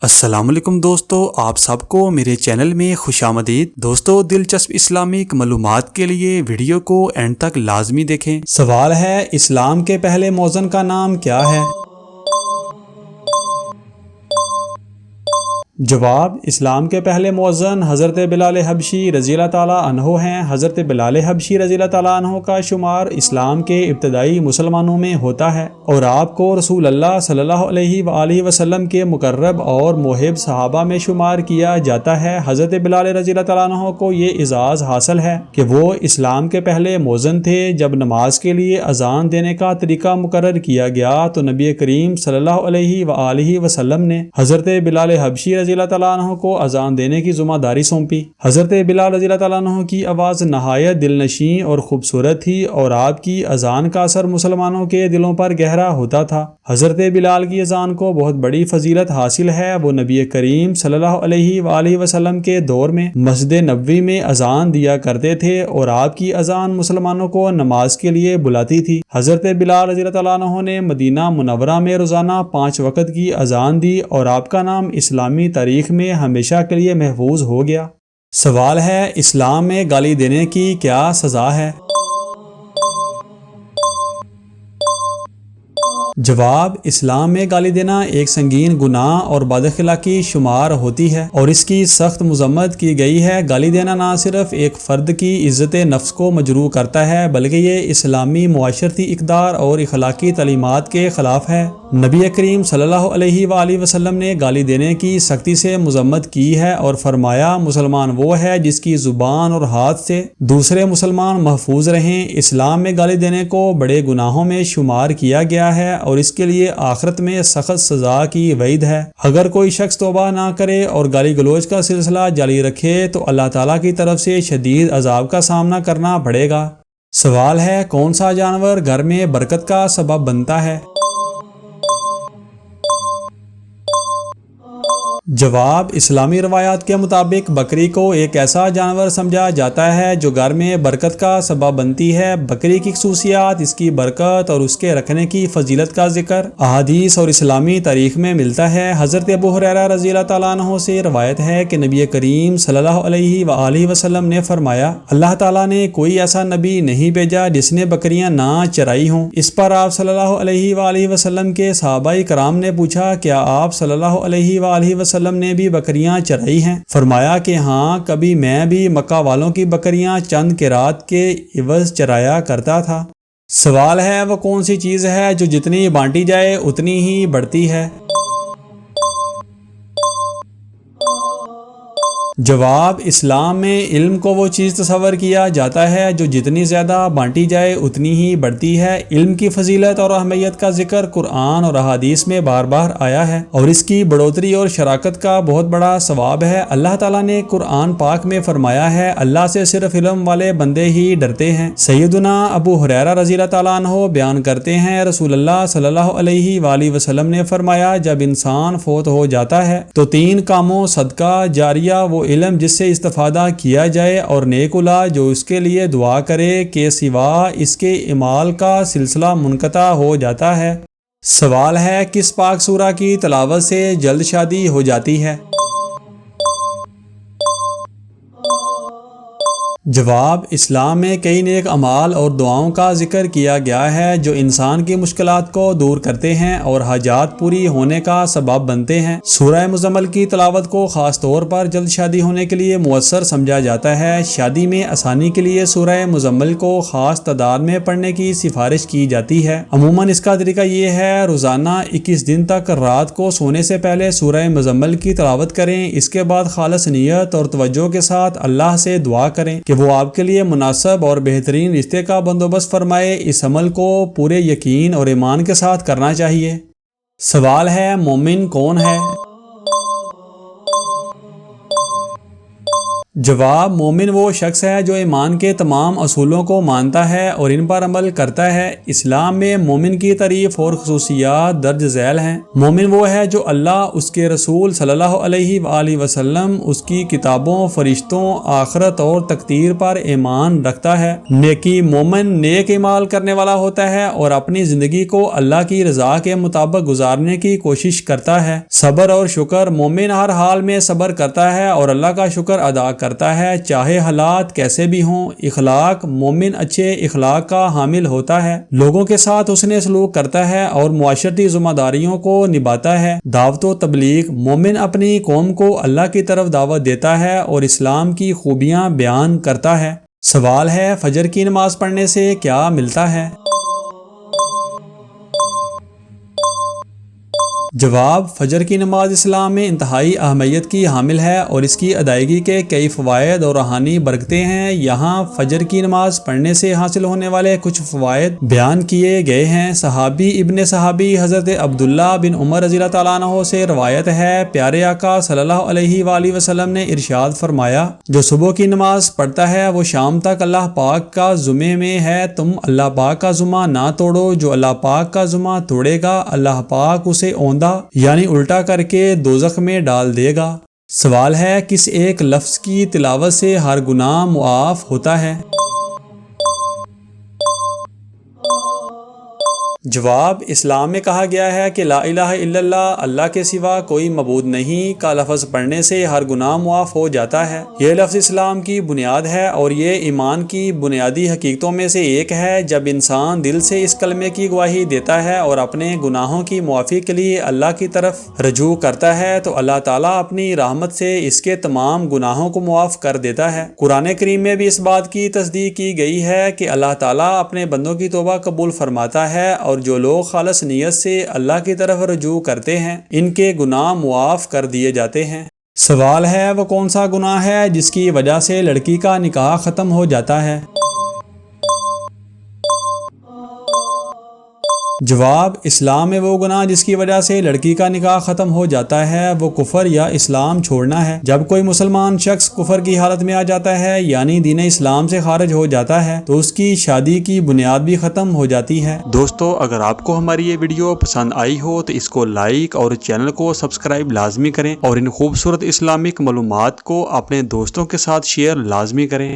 السلام علیکم دوستو، آپ سب کو میرے چینل میں خوش آمدید۔ دوستو، دلچسپ اسلامک معلومات کے لیے ویڈیو کو اینڈ تک لازمی دیکھیں۔ سوال ہے، اسلام کے پہلے مؤذن کا نام کیا ہے؟ جواب، اسلام کے پہلے مؤذن حضرت بلال حبشی رضی اللہ تعالیٰ عنہ ہیں۔ حضرت بلال حبشی رضی اللہ تعالیٰ عنہ کا شمار اسلام کے ابتدائی مسلمانوں میں ہوتا ہے اور آپ کو رسول اللہ صلی اللہ علیہ وآلہ وسلم کے مقرب اور محب صحابہ میں شمار کیا جاتا ہے۔ حضرت بلال رضی اللہ تعالیٰ عنہ کو یہ اعزاز حاصل ہے کہ وہ اسلام کے پہلے مؤذن تھے۔ جب نماز کے لیے اذان دینے کا طریقہ مقرر کیا گیا تو نبی کریم صلی اللہ علیہ وآلہ وسلم نے حضرت بلال حبشی رضی اللہ تعالیٰ عنہ کو اذان دینے کی ذمہ داری سونپی۔ حضرت بلال رضی اللہ تعالیٰ عنہ کی آواز نہایت دل نشیں اور خوبصورت تھی اور آپ کی اذان کا اثر مسلمانوں کے دلوں پر گہرا ہوتا تھا۔ حضرت بلال کی اذان کو بہت بڑی فضیلت حاصل ہے۔ وہ نبی کریم صلی اللہ علیہ وآلہ وسلم کے دور میں مسجد نبوی میں اذان دیا کرتے تھے اور آپ کی اذان مسلمانوں کو نماز کے لیے بلاتی تھی۔ حضرت بلال رضی اللہ تعالیٰ عنہ نے مدینہ منورہ میں روزانہ 5 وقت کی اذان دی اور آپ کا نام اسلامی تاریخ میں ہمیشہ کے لیے محفوظ ہو گیا۔ سوال ہے، اسلام میں گالی دینے کی کیا سزا ہے؟ جواب، اسلام میں گالی دینا ایک سنگین گناہ اور بداخلاقی شمار ہوتی ہے اور اس کی سخت مذمت کی گئی ہے۔ گالی دینا نہ صرف ایک فرد کی عزت نفس کو مجروح کرتا ہے بلکہ یہ اسلامی معاشرتی اقدار اور اخلاقی تعلیمات کے خلاف ہے۔ نبی کریم صلی اللہ علیہ وآلہ وسلم نے گالی دینے کی سختی سے مذمت کی ہے اور فرمایا، مسلمان وہ ہے جس کی زبان اور ہاتھ سے دوسرے مسلمان محفوظ رہیں۔ اسلام میں گالی دینے کو بڑے گناہوں میں شمار کیا گیا ہے اور اس کے لیے آخرت میں سخت سزا کی وعید ہے۔ اگر کوئی شخص توبہ نہ کرے اور گالی گلوچ کا سلسلہ جاری رکھے تو اللہ تعالیٰ کی طرف سے شدید عذاب کا سامنا کرنا پڑے گا۔ سوال ہے، کون سا جانور گھر میں برکت کا سبب بنتا ہے؟ جواب، اسلامی روایات کے مطابق بکری کو ایک ایسا جانور سمجھا جاتا ہے جو گھر میں برکت کا سبب بنتی ہے۔ بکری کی خصوصیات، اس کی برکت اور اس کے رکھنے کی فضیلت کا ذکر احادیث اور اسلامی تاریخ میں ملتا ہے۔ حضرت ابو ہریرہ رضی اللہ تعالیٰ عنہ سے روایت ہے کہ نبی کریم صلی اللہ علیہ وآلہ وسلم نے فرمایا، اللہ تعالیٰ نے کوئی ایسا نبی نہیں بھیجا جس نے بکریاں نہ چرائی ہوں۔ اس پر آپ صلی اللہ علیہ وآلہ وسلم کے صحابہ کرام نے پوچھا، کیا آپ صلی اللہ علیہ وآلہ وسلم نے بھی بکریاں چرائی ہیں؟ فرمایا کہ ہاں، کبھی میں بھی مکہ والوں کی بکریاں چند قیراط کے عوض چرایا کرتا تھا۔ سوال ہے، وہ کون سی چیز ہے جو جتنی بانٹی جائے اتنی ہی بڑھتی ہے؟ جواب، اسلام میں علم کو وہ چیز تصور کیا جاتا ہے جو جتنی زیادہ بانٹی جائے اتنی ہی بڑھتی ہے۔ علم کی فضیلت اور اہمیت کا ذکر قرآن اور احادیث میں بار بار آیا ہے اور اس کی بڑھوتری اور شراکت کا بہت بڑا ثواب ہے۔ اللہ تعالیٰ نے قرآن پاک میں فرمایا ہے، اللہ سے صرف علم والے بندے ہی ڈرتے ہیں۔ سیدنا ابو ہریرہ رضی اللہ تعالیٰ عنہ بیان کرتے ہیں، رسول اللہ صلی اللہ علیہ وآلہ وسلم نے فرمایا، جب انسان فوت ہو جاتا ہے تو 3 کاموں، صدقہ جاریہ، وہ علم جس سے استفادہ کیا جائے، اور نیک اولاد جو اس کے لیے دعا کرے، کے سوا اس کے اعمال کا سلسلہ منقطع ہو جاتا ہے۔ سوال ہے، کس پاک سورہ کی تلاوت سے جلد شادی ہو جاتی ہے؟ جواب، اسلام میں کئی نیک اعمال اور دعاؤں کا ذکر کیا گیا ہے جو انسان کی مشکلات کو دور کرتے ہیں اور حاجات پوری ہونے کا سبب بنتے ہیں۔ سورہ مزمل کی تلاوت کو خاص طور پر جلد شادی ہونے کے لیے مؤثر سمجھا جاتا ہے۔ شادی میں آسانی کے لیے سورہ مزمل کو خاص تعداد میں پڑھنے کی سفارش کی جاتی ہے۔ عموماً اس کا طریقہ یہ ہے، روزانہ 21 دن تک رات کو سونے سے پہلے سورہ مزمل کی تلاوت کریں۔ اس کے بعد خالص نیت اور توجہ کے ساتھ اللہ سے دعا کریں کہ وہ آپ کے لیے مناسب اور بہترین رشتے کا بندوبست فرمائے۔ اس عمل کو پورے یقین اور ایمان کے ساتھ کرنا چاہیے۔ سوال ہے، مومن کون ہے؟ جواب: مومن وہ شخص ہے جو ایمان کے تمام اصولوں کو مانتا ہے اور ان پر عمل کرتا ہے۔ اسلام میں مومن کی تعریف اور خصوصیات درج ذیل ہیں۔ مومن وہ ہے جو اللہ، اس کے رسول صلی اللہ علیہ وآلہ وسلم، اس کی کتابوں، فرشتوں، آخرت اور تقدیر پر ایمان رکھتا ہے۔ نیکی: مومن نیک اعمال کرنے والا ہوتا ہے اور اپنی زندگی کو اللہ کی رضا کے مطابق گزارنے کی کوشش کرتا ہے۔ صبر اور شکر: مومن ہر حال میں صبر کرتا ہے اور اللہ کا شکر ادا کرتا ہے، چاہے حالات کیسے بھی ہوں۔ اخلاق: مومن اچھے اخلاق کا حامل ہوتا ہے، لوگوں کے ساتھ حسن سلوک کرتا ہے اور معاشرتی ذمہ داریوں کو نبھاتا ہے۔ دعوت و تبلیغ: مومن اپنی قوم کو اللہ کی طرف دعوت دیتا ہے اور اسلام کی خوبیاں بیان کرتا ہے۔ سوال ہے: فجر کی نماز پڑھنے سے کیا ملتا ہے؟ جواب: فجر کی نماز اسلام میں انتہائی اہمیت کی حامل ہے اور اس کی ادائیگی کے کئی فوائد اور روحانی برکتیں ہیں۔ یہاں فجر کی نماز پڑھنے سے حاصل ہونے والے کچھ فوائد بیان کیے گئے ہیں۔ صحابی ابن صحابی حضرت عبداللہ بن عمر رضی اللہ تعالیٰ عنہ سے روایت ہے، پیارے آقا صلی اللہ علیہ وآلہ وسلم نے ارشاد فرمایا، جو صبح کی نماز پڑھتا ہے وہ شام تک اللہ پاک کا ذمے میں ہے۔ تم اللہ پاک کا ذمہ نہ توڑو، جو اللہ پاک کا ذمہ توڑے گا اللہ پاک اسے اوندہ یعنی الٹا کر کے دوزخ میں ڈال دے گا۔ سوال ہے: کس ایک لفظ کی تلاوت سے ہر گناہ معاف ہوتا ہے؟ جواب: اسلام میں کہا گیا ہے کہ لا الہ الا اللہ، اللہ کے سوا کوئی معبود نہیں کا لفظ پڑھنے سے ہر گناہ معاف ہو جاتا ہے۔ یہ لفظ اسلام کی بنیاد ہے اور یہ ایمان کی بنیادی حقیقتوں میں سے ایک ہے۔ جب انسان دل سے اس کلمے کی گواہی دیتا ہے اور اپنے گناہوں کی معافی کے لیے اللہ کی طرف رجوع کرتا ہے تو اللہ تعالیٰ اپنی رحمت سے اس کے تمام گناہوں کو معاف کر دیتا ہے۔ قرآن کریم میں بھی اس بات کی تصدیق کی گئی ہے کہ اللہ تعالیٰ اپنے بندوں کی توبہ قبول فرماتا ہے اور جو لوگ خالص نیت سے اللہ کی طرف رجوع کرتے ہیں ان کے گناہ معاف کر دیے جاتے ہیں۔ سوال ہے: وہ کون سا گناہ ہے جس کی وجہ سے لڑکی کا نکاح ختم ہو جاتا ہے؟ جواب: اسلام میں وہ گناہ جس کی وجہ سے لڑکی کا نکاح ختم ہو جاتا ہے وہ کفر یا اسلام چھوڑنا ہے۔ جب کوئی مسلمان شخص کفر کی حالت میں آ جاتا ہے یعنی دین اسلام سے خارج ہو جاتا ہے تو اس کی شادی کی بنیاد بھی ختم ہو جاتی ہے۔ دوستو، اگر آپ کو ہماری یہ ویڈیو پسند آئی ہو تو اس کو لائک اور چینل کو سبسکرائب لازمی کریں اور ان خوبصورت اسلامک معلومات کو اپنے دوستوں کے ساتھ شیئر لازمی کریں۔